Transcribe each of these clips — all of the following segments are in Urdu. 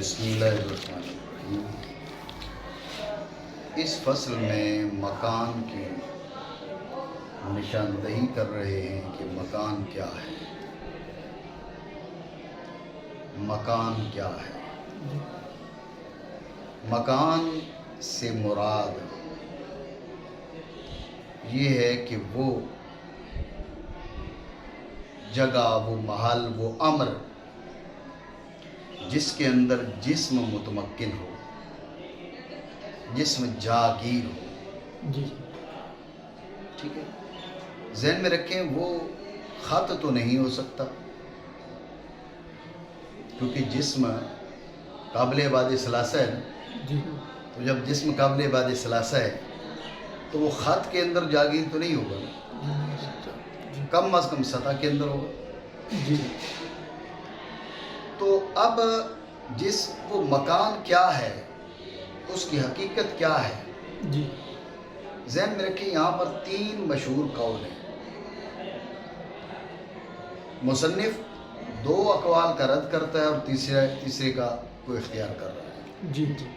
بسم اللہ الرحمن الرحیم۔ اس فصل میں مکان کی نشاندہی کر رہے ہیں کہ مکان کیا ہے۔ مکان کیا ہے؟ مکان سے مراد یہ ہے کہ وہ جگہ، وہ محل، وہ امر جس کے اندر جسم متمکن ہو، جسم جاگیر ہو۔ جی ٹھیک ہے، ذہن میں رکھیں وہ خط تو نہیں ہو سکتا، کیونکہ جسم قابل اعادہ ثلاثہ ہے نا۔ جی تو جب جسم قابل اعادہ ثلاثہ ہے تو وہ خط کے اندر جاگیر تو نہیں ہوگا، کم از کم سطح کے اندر ہوگا۔ جی تو اب وہ مکان کیا ہے، اس کی حقیقت کیا ہے، جی ذہن میں رکھیں یہاں پر تین مشہور قول ہیں۔ مصنف دو اقوال کا رد کرتا ہے اور تیسرے کا کو اختیار کر رہا ہے۔ جی جی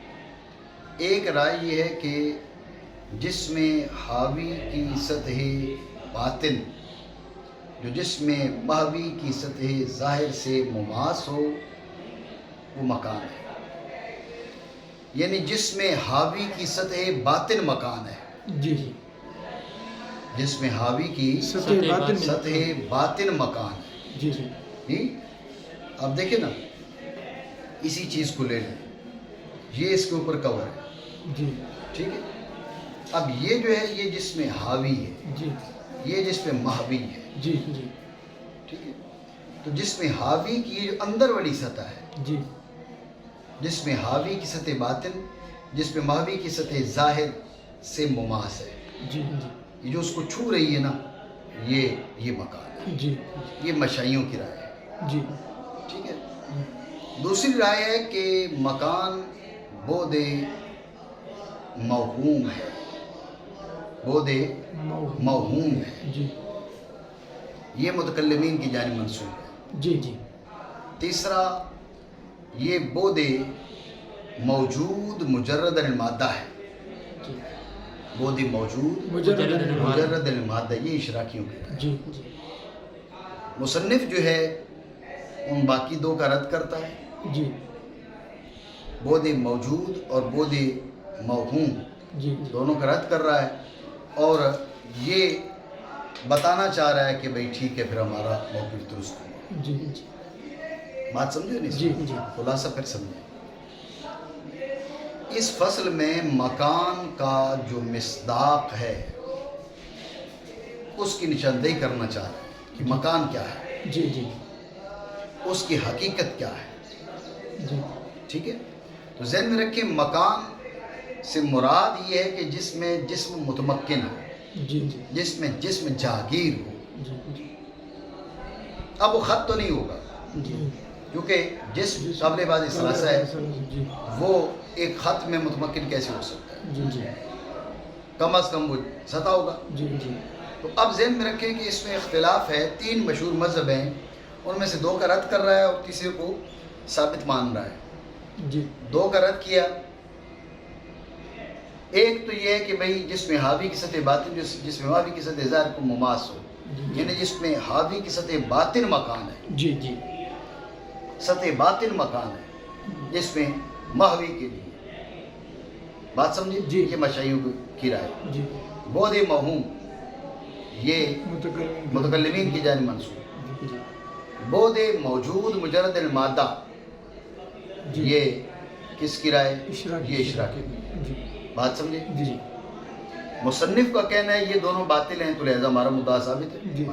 ایک رائے یہ ہے کہ جس میں حاوی کی سطح باطن، جو جس میں محوی کی سطح ظاہر سے مماس ہو، وہ مکان ہے۔ یعنی جس میں حاوی کی سطح باطن مکان ہے، جی جی جس میں حاوی کی سطح باطن مکان ہے۔ جی جی جی اب دیکھیں نا، اسی چیز کو لے لیں، یہ اس کے اوپر کور ہے، جی ٹھیک ہے۔ اب یہ جو ہے یہ جس میں حاوی ہے، جی یہ جس میں محوی ہے، جی جی ٹھیک ہے۔ تو جس میں حاوی کی جو اندر والی سطح ہے، جی جس میں حاوی کی سطح باطن، جس میں محوی کی سطح ظاہر سے مماس ہے، جی جی یہ جو اس کو چھو رہی ہے نا، یہ مکان ہے۔ جی یہ مشائیوں کی رائے ہے، جی ٹھیک ہے۔ دوسری رائے ہے کہ مکان بعد موہوم ہے، بعد موہوم ہے، جی یہ متکلمین کی جانب منسوب ہے۔ جی جی تیسرا یہ بعد موجود مجرد المادہ ہے، بعد موجود مجرد المادہ، یہ اشراقیوں کی رائے ہے۔ جی جی مصنف جو ہے ان باقی دو کا رد کرتا ہے، جی بعد موجود اور بعد موہوم جی دونوں کا رد کر رہا ہے، اور یہ بتانا چاہ رہا ہے کہ بھئی ٹھیک ہے، پھر ہمارا موقف درست ہوا۔ جی جی بات سمجھے نہیں؟ جی جی خلاصہ پھر سمجھیں۔ اس فصل میں مکان کا جو مصداق ہے اس کی نشاندہی کرنا چاہ رہا ہے کہ مکان کیا ہے، جی جی اس کی حقیقت کیا ہے، جی ٹھیک ہے۔ تو ذہن میں رکھیں مکان سے مراد یہ ہے کہ جس میں جسم متمکن ہو، جی جی جس میں جسم جاگیر ہو۔ جی جی اب وہ خط تو نہیں ہوگا، جی کیونکہ جسم قابل اعادہ ثلاثہ ہے، جی وہ ایک خط میں متمکن کیسے ہو سکتا ہے؟ جی جی کم از کم وہ سطح ہوگا۔ جی جی تو اب ذہن میں رکھیں کہ اس میں اختلاف ہے، تین مشہور مذہب ہیں، ان میں سے دو کا رد کر رہا ہے اور تیسرے کو ثابت مان رہا ہے۔ جی دو کا رد کیا، ایک تو یہ ہے کہ بھئی جس میں حاوی کی سطح باطن، جس میں حاوی کی سطح ظاہر کو مماس ہو، یعنی جس میں حاوی کی سطح باطن مکان ہے، جی جی سطح باطن مکان ہے، جس میں محوی کے لیے۔ بات سمجھے؟ جی یہ مشائیوں کی رائے۔ جی بعد موہوم یہ متکلمین کی جانب منسوب۔ جی بعد موجود مجرد المادہ جی یہ کس کی رائے؟ اشراقی، یہ اشراقی۔ جی بات سمجھے؟ جی جی مصنف کا کہنا ہے یہ دونوں باطل ہیں، تو لہذا ہمارا مدعا ثابت ہے۔ جی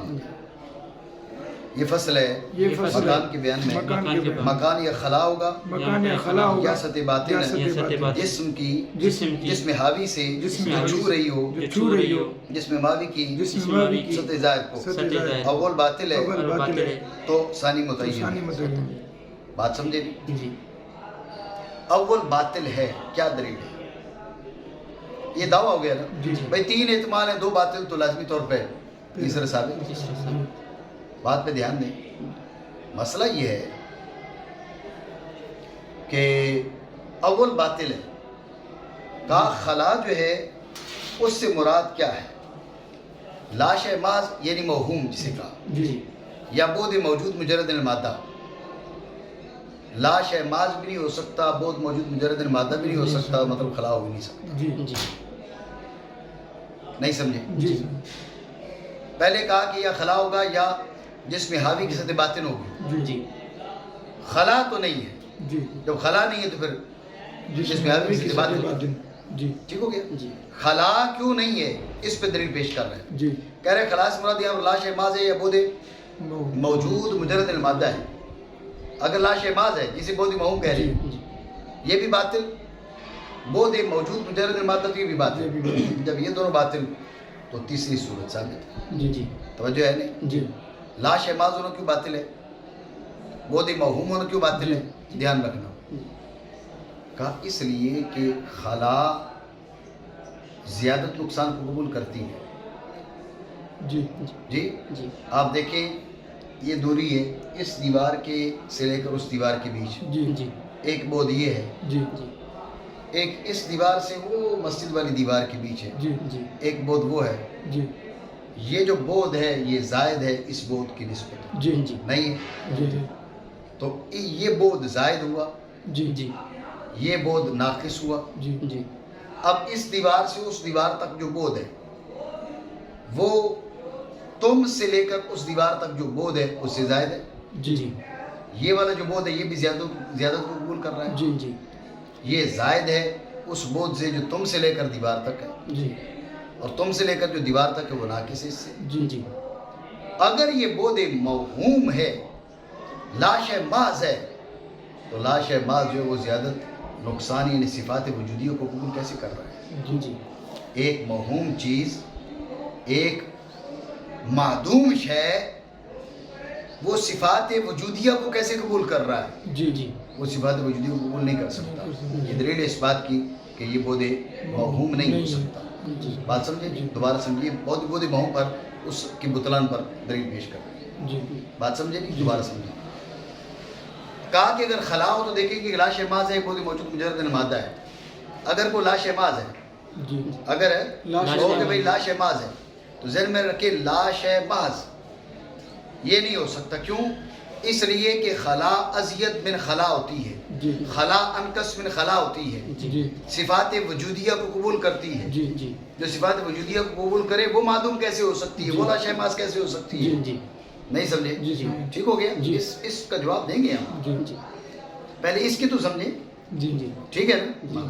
یہ فصل ہے یہ فصل مکان کے بیان میں۔ مکان کے بیان، مکان یا خلا ہوگا مکان یا خلا ہوگا، یا سطح باطن یا ہے، سطح باطن، جسم کی جسم کی، جس میں حاوی سے جسم میں جو حاوی چھو سے رہی ہو، جو چھو رہی ہو، جس میں ماوی کی جسم ماوی کی سطح ظاہر کو سطح ظاہر، اول باطل ہے اول باطل ہے، تو ثانی ثانی متعین۔ متعین۔ بات سمجھے؟ جی اول باطل ہے، کیا دلیل ہے؟ یہ دعویٰ ہو گیا نا، جی جی بھئی تین احتمال ہیں، دو باطل تو لازمی طور پہ تیسرا ثابت۔ بات پہ دھیان دیں، مسئلہ یہ ہے کہ اول باطل ہے. کہا خلا جو ہے اس سے مراد کیا ہے؟ لاش محض یعنی موہوم جسے کہا، جی یا بود موجود مجرد المادہ. لاش محض بھی نہیں ہو سکتا، بود موجود مجرد المادہ بھی نہیں ہو سکتا، مطلب خلا ہو بھی نہیں سکتا. جی جی نہیں سمجھے؟ جی پہلے کہا کہ یا خلا ہوگا یا جس میں حاوی کی سطح باطن ہوگی. جی خلا تو نہیں ہے. جی جب خلا نہیں ہے تو پھر جس میں حاوی کی سطح باطن ہوگی. جی ٹھیک ہو گیا؟ جی خلا کیوں نہیں ہے اس پہ دلیل پیش کر رہے ہیں. جی کہہ رہے ہیں خلا سے مراد یہاں لاش محض ہے یا بود موجود مجرد المادہ ہے. اگر لاش محض ہے جسے بود موہوم کہہ رہے ہیں، یہ بھی باطل. بود موجود مجرد المادہ تو یہ بھی باطل. جب یہ دونوں باطل تو تیسری صورت ثابت ہے. جی جی توجہ ہے نہیں؟ جی لاش محض ہونا کیوں باطل ہے؟ بود موہوم ہونا کیوں باطل ہے؟ دھیان رکھنا. کہا اس لیے کہ خلا زیادت نقصان کو قبول کرتی ہے. جی جی جی آپ دیکھیں یہ دوری ہے اس دیوار کے سے لے کر اس دیوار کے بیچ. جی جی ایک بود یہ ہے، جی جی ایک اس دیوار سے وہ مسجد والی دیوار کے بیچ ہے. جی جی ایک بود وہ ہے. جی یہ جو بود ہے یہ زائد ہے اس بود کی نسبت، جی جی نہیں ہے؟ جی تو یہ بود زائد ہوا، جی جی یہ بود ناقص ہوا. جی جی اب اس دیوار سے اس دیوار تک جو بود ہے وہ تم سے لے کر اس دیوار تک جو بود ہے اس سے زائد ہے. جی جی یہ والا جو بود ہے یہ بھی زیادت کو قبول کر رہا ہے. جی جی یہ زائد ہے اس بود سے جو تم سے لے کر دیوار تک ہے، جی اور تم سے لے کر جو دیوار تک ہے وہ ناقص ہے اس سے. جی جی اگر یہ بود موہوم ہے، لاش محض ہے، تو لاش محض جو ہے وہ زیادت نقصان یعنی صفات وجودیوں کو قبول کیسے کر رہا ہے؟ جی جی ایک موہوم چیز، ایک معدوم شے، وہ صفات وجودیہ کو کیسے قبول کر رہا ہے؟ جی جی وہ صفات وجودیہ کو قبول نہیں کر سکتا. یہ دلیل ہے اس بات کی کہ یہ بود موہوم نہیں ہو سکتا. جی بات سمجھے؟ دوبارہ سمجھیے. بود موہوم پر اس کی بطلان پر دلیل پیش کر رہے ہیں. جی بات سمجھے نہیں؟ دوبارہ سمجھیے. کہا کہ اگر خلا ہو تو دیکھیں کہ لاش محض ہے، بود موجود مجرد المادہ ہے. اگر کوئی لاش محض ہے، جی اگر ہے لاش تو کہ بھئی لاش محض ہے، تو ذہن میں رکھے لاش محض یہ نہیں ہو سکتا. کیوں؟ اس لیے کہ خلا ازید من خلا ہوتی ہے، جی خلا انکس من خلا ہوتی ہے، جی صفات وجودیہ کو قبول کرتی ہے. جی جی جو صفات وجودیہ کو قبول کرے وہ معدوم کیسے ہو سکتی ہے؟ وہ لاش محض کیسے ہو سکتی جی ہے؟ جی نہیں سمجھے؟ جی جی ٹھیک ہو گیا؟ جی. اس کا جواب دیں گے ہم. جی جی پہلے اس کی تو سمجھیں. جی جی ٹھیک ہے نا؟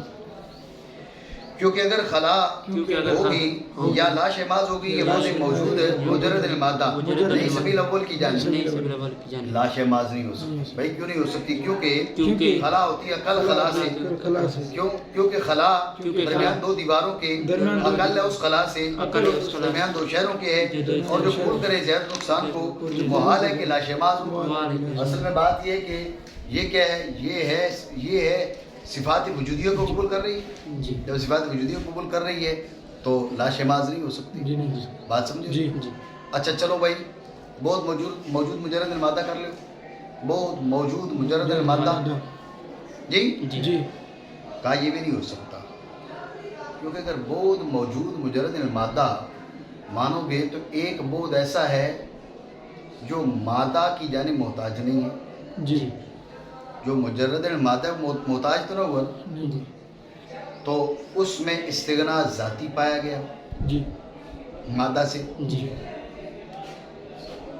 کیونکہ اگر خلا کیونکہ اگر ہوگی یا لاش محض ہوگی یہ بود موجود ہے مجرد المادہ نہیں سبیل اول کی جانب نہیں سبیل اول کی جانب لاش محض نہیں ہو سکتی. بھائی کیوں نہیں ہو سکتی؟ کیونکہ خلا ہوتی ہے عقل خلا سے. کیونکہ خلا درمیان دو دیواروں کے عقل ہے اس خلا سے، درمیان دو شہروں کے ہے، اور جو قبول کرے زیادت نقصان کو محال ہے کہ لاش محض ہو. اصل میں بات یہ ہے کہ یہ کیا ہے؟ یہ ہے صفات وجودیہ کو قبول کر رہی ہے. جی جب صفات وجودیہ کو قبول کر رہی ہے تو لاش محض نہیں ہو سکتی. جی نہیں بات سمجھے؟ جی جی اچھا چلو بھائی بود موجود مجرد المادہ کر لو. بود موجود مجرد المادہ جی جی کہا یہ بھی نہیں ہو سکتا. کیونکہ اگر بود موجود مجرد المادہ مانو گے تو ایک بود ایسا ہے جو مادہ کی جانب محتاج نہیں ہے. جی جو مجرد المادہ محتاج تو نہ ہوا، نہیں جی تو اس میں استغنا ذاتی پایا گیا جی مادہ سے. جی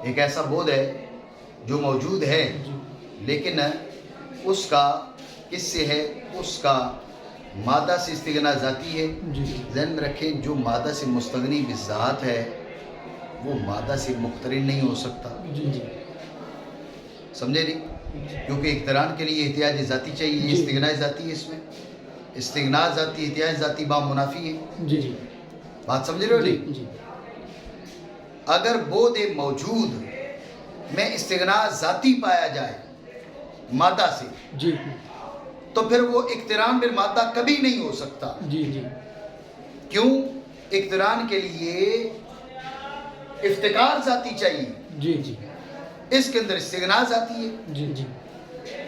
ایک ایسا بود ہے جو موجود ہے لیکن اس کا کس سے ہے؟ اس کا مادہ سے استغنا ذاتی ہے. جی ذہن میں رکھیں جو مادہ سے مستغنی بذات ہے وہ مادہ سے مقترن نہیں ہو سکتا. جی جی سمجھے نہیں؟ کیونکہ اقتران کے لیے احتیاج ذاتی چاہیے. استغنا ذاتی ہے، اس میں استغنا ذاتی احتیاج ذاتی با منافی ہے. جی جی بات سمجھ رہے ہو نہیں؟ جی اگر بود موجود میں استغنا ذاتی پایا جائے مادہ سے جی تو پھر وہ اقتران بالمادہ کبھی نہیں ہو سکتا. جی جی کیوں؟ اقتران کے لیے افتقار ذاتی چاہیے، جی جی اس کے اندر استغنا ذاتی ہے. جی جی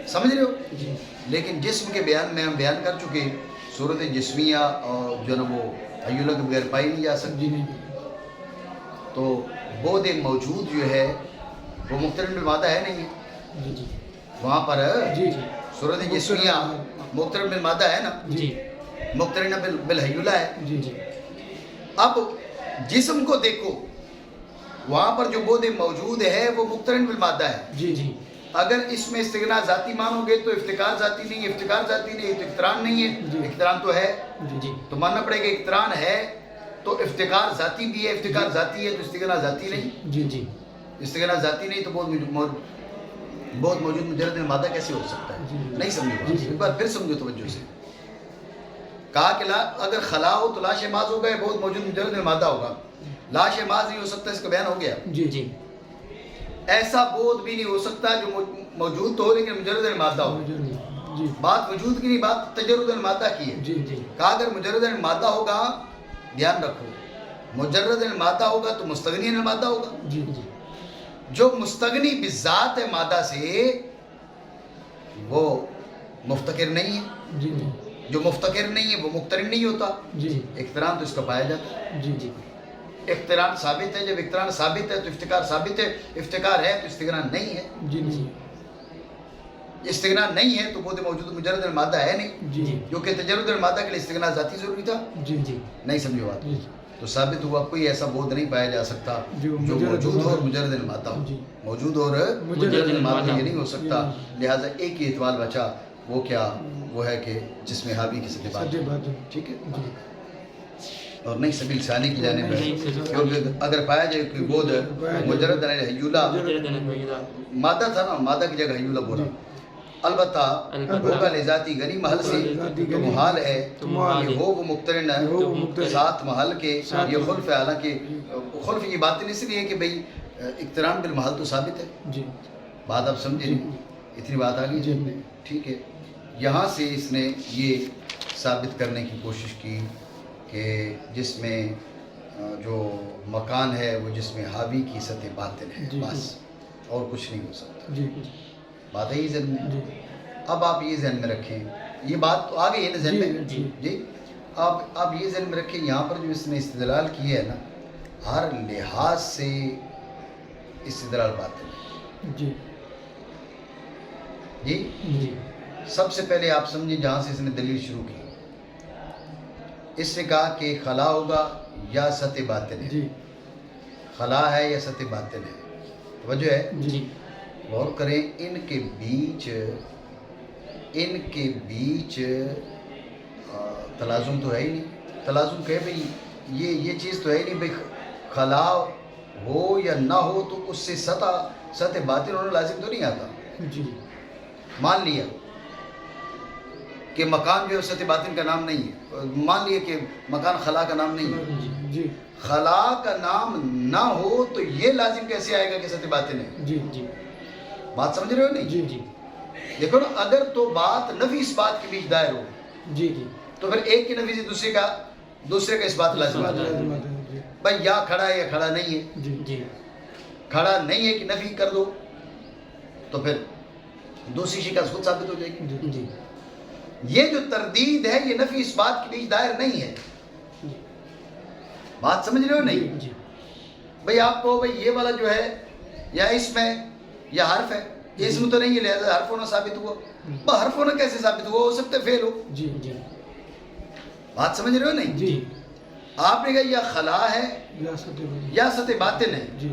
سمجھ رہے ہو؟ جی لیکن جسم کے بیان میں ہم بیان کر چکے صورت جسمیہ اور جو نا وہ حیولہ کے بغیر پائی نہیں جا سکتی. جی نہیں تو بود موجود جو ہے وہ مقترن بالمادہ ہے نہیں ہے جی جی وہاں پر. جی جی صورت جسمیہ مقترن بالمادہ ہے نا, جی مقترن بالحیولہ ہے. جی جی اب جسم کو دیکھو, وہاں پر جو بود موجود ہے وہ مقترن بالمادہ ہے. جی جی اگر اس میں استغنا ذاتی مانو گے تو افتقار ذاتی نہیں ہے, افتقار ذاتی نہیں ہے تو اقتران نہیں ہے. اقتران تو ہے, جی جی تو ماننا پڑے گا اقتران ہے تو افتقار ذاتی بھی ہے, افتقار ذاتی ہے تو استغنا ذاتی نہیں. جی جی استغنا ذاتی نہیں تو بہت موجود مجرد مادہ کیسے ہو سکتا ہے؟ نہیں سمجھو, ایک بار پھر سمجھو توجہ سے. کہا کہ اگر خلا ہو تو لاش ماز ہوگا, بہت موجود مجرد مادہ ہوگا. لاش ماز نہیں ہو سکتا, اس کا بیان ہو گیا. جی جی ایسا بود بھی نہیں ہو سکتا جو موجود تو ہو لیکن مجرد مادہ ہو. جی بات وجود کی نہیں, بات تجرد مادہ کی ہے. جی جی کہا اگر مجرد مادہ ہوگا, دھیان رکھو, مجرد مادہ ہوگا تو مستغنی مادہ ہوگا. جی جی جو مستغنی بذات ہے مادہ سے وہ مفتقر نہیں ہے, جی جی جو مفتقر نہیں ہے وہ مقترن نہیں ہوتا. جی اقتران تو اس کا پایا جاتا ہے. جی جی اقتران ثابت ہے, جب اقتران ثابت ہے تو افتقار ثابت ہے, افتقار ہے تو استغنا نہیں ہے. جی جی استغنا نہیں ہے تو بود موجود مجرد مادہ ہے نہیں, جی جی جو کہ تجرد مادہ کے لیے استغنا ذاتی ضروری تھا. جی جی نہیں سمجھو بات, جی تو ثابت ہوا کوئی ایسا بود نہیں پایا جا سکتا جو جو مجرد موجود ہو اور مادہ. مجرد مادہ ہو. جی. موجود اور مجرد مادہ مادہ. یہ نہیں ہو سکتا. لہٰذا ایک ہی اعتبار بچا, وہ کیا, وہ ہے کہ جس میں حاوی کی سطح بات. سدے بات ٹھیک ہے, جی اور نہیں سبیل ثانی کی جانب ہے, نہیں سبیل کیونکہ اگر پایا جائے کہ بود مجرد حیولہ مادہ تھا نا, مادہ کی جگہ حیولہ بولا. البتہ ہوگا لذاتی غنی محل سے تو محال ہے کہ ہو وہ مقترن ہے ساتھ محل کے. یہ خلف ہے, حالانکہ خلف یہ بات اس لیے ہے کہ بھئی اقتران بالمحل تو ثابت ہے. جی بات آپ سمجھے نہیں, اتنی بات آ گئی. ٹھیک ہے, یہاں سے اس نے یہ ثابت کرنے کی کوشش کی کہ جس میں جو مکان ہے وہ جس میں حاوی کی سطح باطن ہے, بس اور کچھ نہیں ہو سکتا. جی بات ہے یہ ذہن میں. جی اب آپ یہ ذہن میں رکھیں, یہ بات تو آ گئی ہے نا ذہن میں. جی جی آپ یہ ذہن میں رکھیں, یہاں پر جو اس نے استدلال کی ہے نا, ہر لحاظ سے استدلال باطل ہے. جی جی جی سب سے پہلے آپ سمجھیں جہاں سے اس نے دلیل شروع کی, اس نے کہا کہ خلا ہوگا یا سطح باطن ہے. جی خلا ہے یا سطح باطن ہے, توجہ ہے. جی غور کریں, ان کے بیچ تلازم تو ہے ہی نہیں. تلازم کہ بھئی یہ چیز تو ہے ہی نہیں بھئی خلا ہو یا نہ ہو تو اس سے سطح باطن ہونا لازم تو نہیں آتا. جی مان لیا کہ مکان جو ہے سطح باطن کا نام نہیں ہے, مان لیا کہ مکان خلا کا نام نہیں ہے. جی خلا کا نام نہ ہو تو یہ لازم کیسے آئے گا کہ سطح باطن ہے؟ جی جی بات سمجھ رہے ہو نہیں؟ جی جی دیکھو نا, اگر تو بات نفی اس بات کے بیچ دائر ہو جی جی تو پھر ایک کی نفی سے دوسرے کا اس بات لازم آتا ہے. بھائی یا کھڑا ہے یا کھڑا نہیں ہے, جی جی کھڑا نہیں ہے کہ نفی کر دو تو پھر دوسری شی کا خود ثابت ہو جائے گی. جی یہ جو تردید ہے یہ نفی اس بات کے بیچ دائر نہیں ہے. بات سمجھ رہے ہو نہیں؟ جی بھئی آپ کو بھئی یہ والا جو ہے یا اسم ہے یا حرف ہے, اسم تو نہیں ہے لہذا حرف ہونا ثابت ہوا. حرف ہونا کیسے ثابت ہوا, ہو سکتا ہے فعل ہو. جی جی بات سمجھ رہے ہو نہیں؟ جی آپ نے کہا یا خلا ہے یا سطح باطن ہے, جی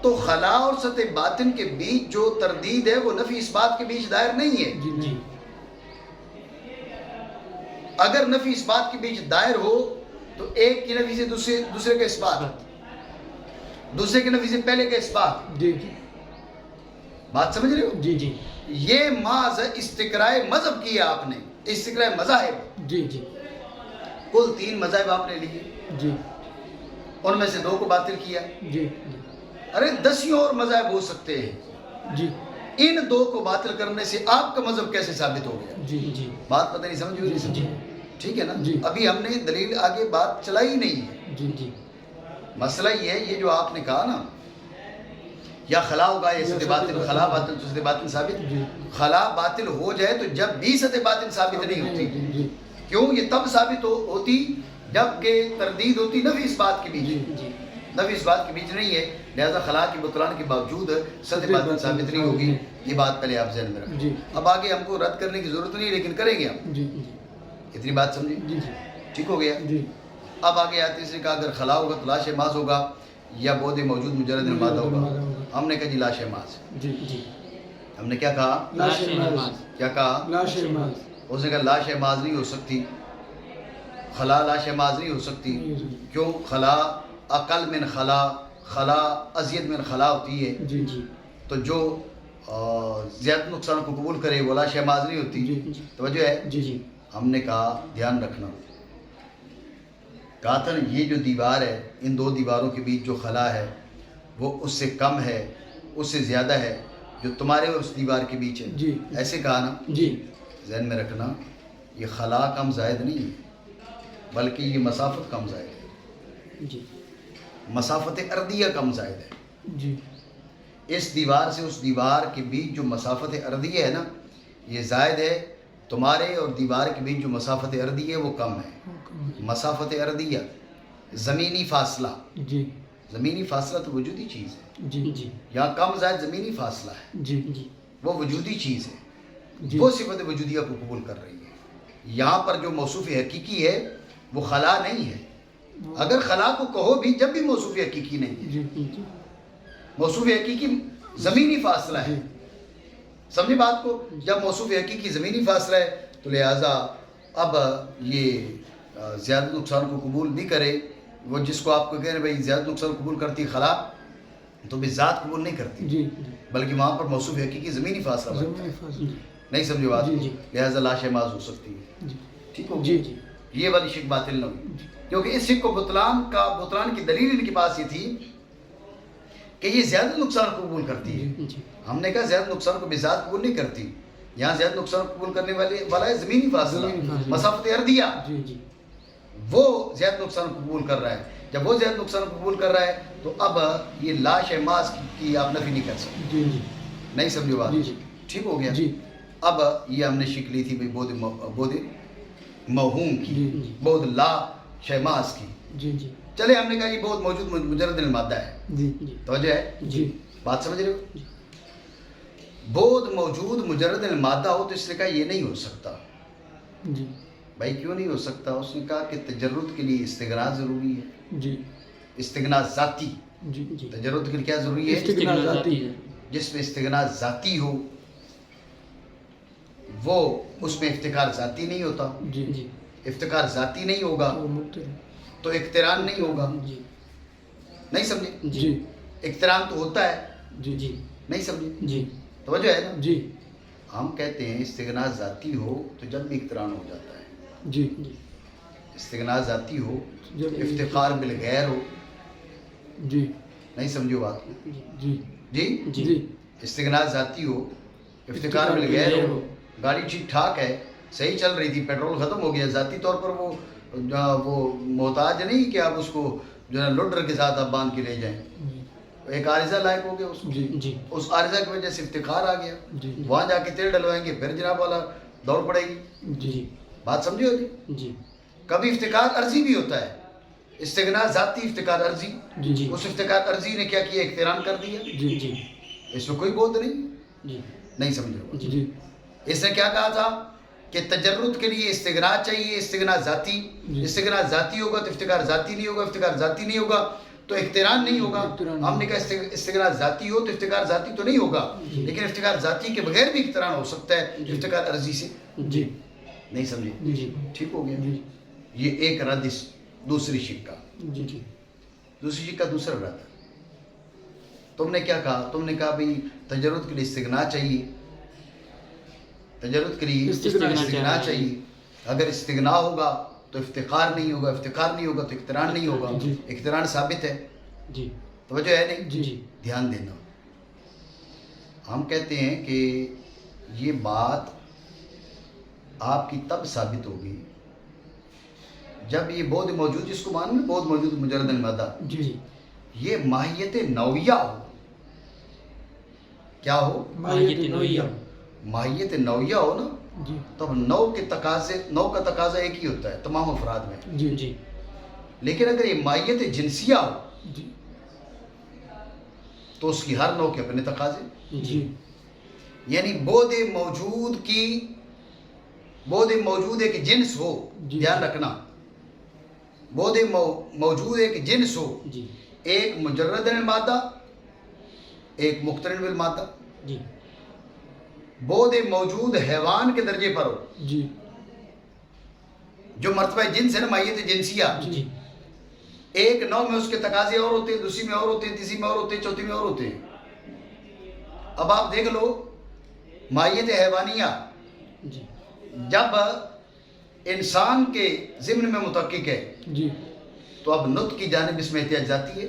تو خلا اور سطح باطن کے بیچ جو تردید ہے وہ نفی اس بات کے بیچ دائر نہیں ہے. جی جی اگر نفی اس بات کے بیچ دائر ہو تو ایک کی نفی سے دوسرے کا اس بات, دوسرے کی نفی سے پہلے کا اس بات. جی جی بات سمجھ رہے ہو؟ جی جی یہ محض استقرائے مذہب کیا آپ نے, استقرائے مذاہب. جی جی کل 3 مذاہب آپ نے لیے, جی ان میں سے 2 کو باطل کیا. جی ارے 10 اور مذاہب ہو سکتے ہیں, جی ان 2 کو باطل کرنے سے آپ کا مذہب کیسے ثابت ہو گیا؟ جی جی بات پتہ نہیں سمجھ ہوئی؟ جی ٹھیک ہے نا. جی. ابھی ہم نے دلیل آگے بات چلائی نہیں ہے. جی جی مسئلہ یہ ہے, یہ جو آپ نے کہا نا, یا خلا ہوگا یا سطح باطن، خلا باطن تو سطح باطن ثابت. جی خلا باطل ہو جائے تو جب بھی سطح باطن ثابت نہیں ہوتی. جی کیوں؟ یہ تب ثابت ہوتی جب کہ تردید ہوتی نفی اس بات کے بیچ. جی جی نفی اس بات کے بیچ نہیں ہے، لہذا خلا کی بطلان کے باوجود سطح باطن ثابت نہیں ہوگی. یہ بات پہلے آپ ذہن میں رکھیں. جی اب آگے ہم کو رد کرنے کی ضرورت نہیں، لیکن کریں گے ہم. جی اتنی بات سمجھیں؟ جی ٹھیک ہو گیا. جی اب آگے آتے اس نے کہا اگر خلا ہوگا تو لاش ماز ہوگا یا بود موجود مجرد المادہ ہوگا. ہم نے کہا جی لاش ماز. جی جی ہم نے کیا کہا؟ لاش ماز، کیا کہا؟ لاش ماز. اس نے کہا لاش ماز نہیں ہو سکتی، خلا لاش ماز نہیں ہو سکتی. کیوں؟ خلا اقل من خلا، خلا ازید من خلا ہوتی ہے. جی جی تو جو زیادہ نقصان کو قبول کرے وہ لاش ماز نہیں ہوتی. جی توجہ ہے. جی جی ہم نے کہا دھیان رکھنا، کہا تھا نا یہ جو دیوار ہے، ان دو دیواروں کے بیچ جو خلا ہے وہ اس سے کم ہے، اس سے زیادہ ہے جو تمہارے اور اس دیوار کے بیچ ہے. جی ایسے کہا نا. جی ذہن میں رکھنا یہ خلا کم زائد نہیں ہے بلکہ یہ مسافت کم زائد ہے. جی مسافت ارضیہ کم زائد ہے. جی اس دیوار سے اس دیوار کے بیچ جو مسافت ارضیہ ہے نا یہ زائد ہے، تمہارے اور دیوار کے بیچ جو مسافت ارضیہ ہے وہ کم ہے. مسافت ارضیہ زمینی فاصلہ، جی زمینی فاصلہ تو وجودی چیز ہے. جی جی یہاں کم زائد زمینی فاصلہ ہے، جی جی وہ وجودی چیز ہے. جی وہ صفت وجودیہ کو قبول کر رہی ہے. یہاں پر جو موصوف حقیقی ہے وہ خلا نہیں ہے. اگر خلا کو کہو بھی جب بھی موصوف حقیقی نہیں ہے. جی جی موصوف حقیقی زمینی فاصلہ ہے. سمجھے بات کو؟ جب موصوف حقیقی زمینی فاصلہ ہے تو لہٰذا اب یہ زیادہ نقصان کو قبول نہیں کرے. وہ جس کو آپ کو کہہ رہے ہیں بھائی زیادہ نقصان قبول کرتی خلا تو بھی ذات قبول نہیں کرتی، جی بلکہ وہاں پر موصوف حقیقی زمینی فاصلہ بنتا ہے. زمینی فاصلہ. نہیں سمجھے بات جی کو؟ جی لہٰذا لاش ماز ہو سکتی ہے. جی ٹھیک ہو جی گیا؟ جی یہ والی شک باطل نہ ہوئی، کیونکہ اس شک کو بطلان کی دلیل ان کے پاس یہ تھی کہ یہ زیادہ نقصان کو قبول کرتی ہے. جی ہم نے کہا زیادہ نقصان کو بذات قبول نہیں کرتی. یہاں زیادہ نقصان قبول کرنے والا ہے زمینی فاصلہ، زمینی فاصلہ. مسافت ارضیہ. جی جی وہ زیادہ نقصان قبول کر رہا ہے. جب وہ زیادہ نقصان قبول کر رہا ہے تو اب یہ لاش ماز کی آپ نفی نہیں کر سکتے. جی جی نہیں سمجھو بات؟ جی جی ٹھیک ہو گیا. جی اب یہ ہم نے شک لی تھی بھائی بود موہوم کی، جی جی بود لا شیماز کی. جی جی چلے ہم نے کہا یہ بود موجود مجرد المادہ ہے. جی جی توجہ ہے؟ جی بات سمجھ رہے ہو؟ بود موجود مجرد المادہ ہو تو اس نے کہا یہ نہیں ہو سکتا. جی بھائی کیوں نہیں ہو سکتا؟ اس نے کہا کہ تجرد کے لیے استغنا ضروری ہے. جی استغنا ذاتی. جی جی تجرد کے لیے کیا ضروری ہے؟ استغنا ذاتی ہے. جس میں استغنا ذاتی ہو وہ اس میں افتقار ذاتی نہیں ہوتا. جی جی افتقار ذاتی نہیں ہوگا وہ مقترن. تو اقتران نہیں ہوگا. جی نہیں سمجھے؟ جی اقتران تو ہوتا ہے. جی جی نہیں سمجھے؟ جی توجہ ہے نا؟ جی ہم کہتے ہیں استغنا ذاتی ہو تو جب بھی اقتران ہو جاتا ہے. جی جی استغنا ذاتی ہو، جب افتقار بالغیر ہو. جی نہیں سمجھو بات کو؟ جی جی جی استغنا ذاتی ہو، افتقار بالغیر ہو. گاڑی ٹھیک ٹھاک ہے، صحیح چل رہی تھی، پیٹرول ختم ہو گیا، ذاتی طور پر وہ محتاج نہیں کہ آپ اس کو جو ہے لوڈر کے ساتھ آپ باندھ کے لے جائیں. ایک عارضہ لائق ہو گیا اس کو. جی جی اس عارضہ کی وجہ سے افتقار آ گیا. جی وہاں جا کے تیل ڈلوائیں گے پھر جناب والا دوڑ پڑے گی. جی بات سمجھے ہو جی؟ جی کبھی افتقار عرضی بھی ہوتا ہے. استغنا ذاتی، افتقار عرضی. جی جی اس افتقار عرضی نے کیا کیا؟ اقتران کر دیا. جی جی اس میں کوئی بود نہیں. جی نہیں سمجھو؟ جی اس نے کیا کہا تھا کہ تجرد کے لیے استغنا چاہیے، استغنا ذاتی. استغنا ذاتی ہوگا تو افتقار ذاتی نہیں ہوگا، افتقار ذاتی نہیں ہوگا تو اقتران نہیں ہوگا. ہم نے کہا استغنا ذاتی ہو تو افتقار ذاتی تو نہیں ہوگا، لیکن افتقار ذاتی کے بغیر بھی اقتران ہو سکتا ہے افتقار عرضی سے. جی نہیں سمجھے؟ جی ٹھیک ہو گیا. جی یہ ایک رد دوسری شک کا. جی جی دوسری شک کا دوسرا رد. تم نے کیا کہا؟ تم نے کہا بھئی تجرد کے لیے استغنا چاہیے، تجرد کے لیے استغنا چاہیے. اگر استغنا ہوگا تو افتقار نہیں ہوگا، افتقار نہیں ہوگا تو اقتران نہیں ہوگا. اقتران ثابت ہے. جی توجہ ہے نہیں؟ جی جی دھیان دینا. ہم کہتے ہیں کہ یہ بات آپ کی تب ثابت ہوگی جب یہ بود موجود، جس کو مانو بود موجود مجرد المادہ، جی یہ ماہیت نوعیہ ہو. کیا ہو؟ ماہیت نوعیہ. ماہیت نوعیہ ہو نا. جی تو اب نو کا تقاضا ایک ہی ہوتا ہے تمام افراد میں. جی جی لیکن اگر یہ ماہیت جنسیہ ہو جی تو اس کی ہر نو کے اپنے تقاضے. جی یعنی بود موجود ایک جنس ہو. جی. دھیان رکھنا، بود موجود ایک جنس ہو، جی ایک مجرد المادہ ایک مقترن بالمادہ. جی بود موجود حیوان کے درجے پر ہو، جی جو مرتبہ جنس ہے نا ماہیت جنسیہ. جی ایک نو میں اس کے تقاضے اور ہوتے ہیں، دوسری میں اور ہوتے ہیں، تیسری میں اور ہوتے ہیں، چوتھی میں اور ہوتے ہیں. اب آپ دیکھ لو ماہیت حیوانیہ جی جب انسان کے ضمن میں متحقق ہے جی تو اب نطق کی جانب اس میں احتیاج جاتی ہے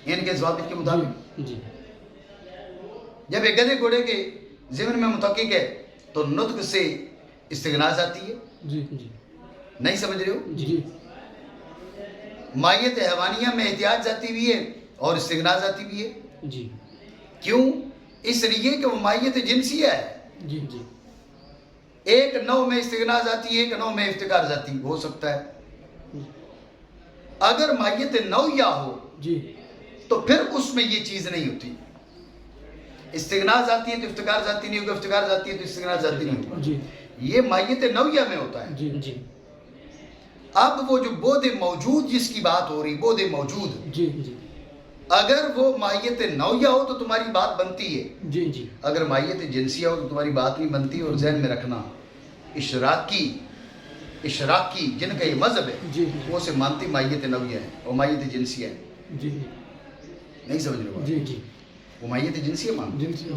ان کے ضوابط کے مطابق. جی جب ایک گدھے گھوڑے کے ضمن میں متحقق ہے تو نطق سے استغنا جاتی ہے. جی جی نہیں سمجھ رہے ہو؟ جی ماہیت حیوانیہ میں احتیاج جاتی بھی ہے اور استغنا جاتی بھی ہے. جی کیوں؟ اس لیے کہ وہ ماہیت جنسیہ ہے. جی جی ایک نو میں استغنا جاتی ہے، ایک نو میں افتقار جاتی ہو سکتا ہے. اگر ماہیت نوعیہ ہو جی تو پھر اس میں یہ چیز نہیں ہوتی. استغنا جاتی ہے تو افتقار جاتی نہیں ہوگا، افتقار جاتی ہے تو استغنا جاتی نہیں ہوگا. جی یہ ماہیت نوعیہ میں ہوتا ہے. جی جی اب وہ جو بود موجود جس کی بات ہو رہی، بود موجود، جی جی اگر وہ ماہیت نوعیہ ہو تو تمہاری بات بنتی ہے. جی جی اگر ماہیت جنسیہ ہو تو تمہاری بات نہیں بنتی. اور ذہن میں رکھنا اشراقی جن کا یہ مذہب ہے جی وہ اسے مانتی ماہیت نوعیہ ہے اور ماہیت جنسیہ ہے. جی نہیں سمجھ رہے ہو؟ جی جی وہ ماہیت جنسیہ مانتے، جنسی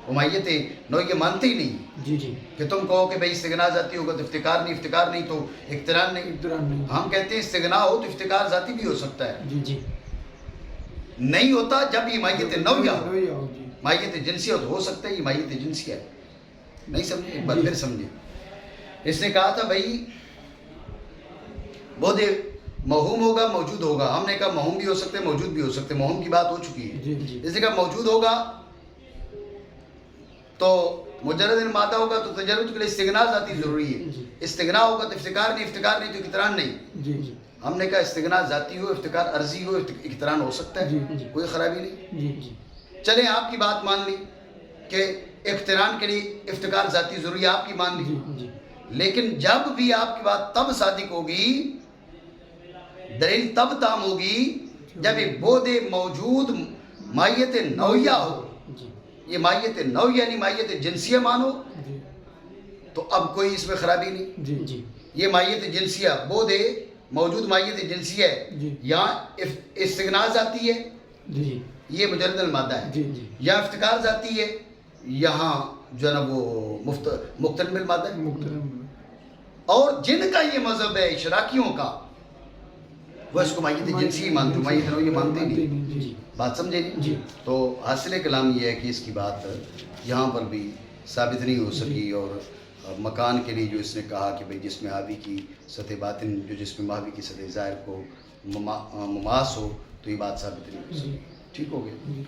وہ ماہیت نوعیہ مانتے ہی نہیں. جی جی کہ تم کہو کہ بھائی استغنا ذاتی ہوگا تو افتقار نہیں، افتقار نہیں تو اقتران نہیں. اقتران نہیں. ہم کہتے ہیں استغنا ہو تو افتقار ذاتی بھی ہو سکتا ہے. جی جی نہیں ہوتا جب یہ ماہیت نوعیہ ہو. نوعیہ ہو. جی ماہیت جنسیہ تو ہو سکتا ہے، یہ ماہیت جنسیہ ہے. نہیں سمجھے؟ ایک بار پھر سمجھے. اس نے کہا تھا بھائی بود موہوم ہوگا، موجود ہوگا. ہم نے کہا موہوم بھی ہو سکتے، موجود بھی ہو سکتے. موہوم کی بات ہو چکی ہے. جی جی اس نے کہا موجود ہوگا تو مجرد المادہ ہوگا تو تجرد کے لیے استغنا ذاتی ضروری ہے. استغنا ہوگا تو افتقار نہیں، افتقار نہیں تو اقتران نہیں. جی جی ہم نے کہا استغنا ذاتی ہو، افتقار عرضی ہو، اقتران ہو سکتا ہے. جی جی کوئی خرابی نہیں. جی جی چلیں آپ کی بات مان لی کہ اقتران کے لیے افتقار ذاتی ضروری ہے، آپ کی مان لی. جی جی لیکن جب بھی آپ کی بات تب صادق ہوگی، دلیل تب تام ہوگی جب یہ بود موجود ماہیت نوعیہ ہو. جی یہ ماہیت نوعیہ یعنی ماہیت جنسیہ مانو جی تو اب کوئی اس میں خرابی نہیں. جی جی یہ ماہیت جنسیہ بود موجود ماہیت جنسیہ ہے. جی. یہاں استغنا ذاتی ہے، جی یہ مجرد المادہ ہے. جی جی یہاں افتقار ذاتی ہے، یہاں جو ہے نا وہ مقترن بالمادہ ہے. محترم. اور جن کا یہ مذہب ہے اشراقیوں کا، وہ اس کو ماہیت جنسی ہی مانتے، ماہیت نوعیہ مانتے ہی نہیں. جی بات سمجھے نہیں؟ جی. تو حاصل کلام یہ ہے کہ اس کی بات یہاں پر بھی ثابت نہیں ہو سکی. اور مکان کے لیے جو اس نے کہا کہ بھئی جس میں حاوی کی سطح باطن جو جس میں ماوی کی سطح ظاہر کو مماس ہو تو یہ بات ثابت نہیں ہو سکی. ٹھیک ہو گیا؟ جی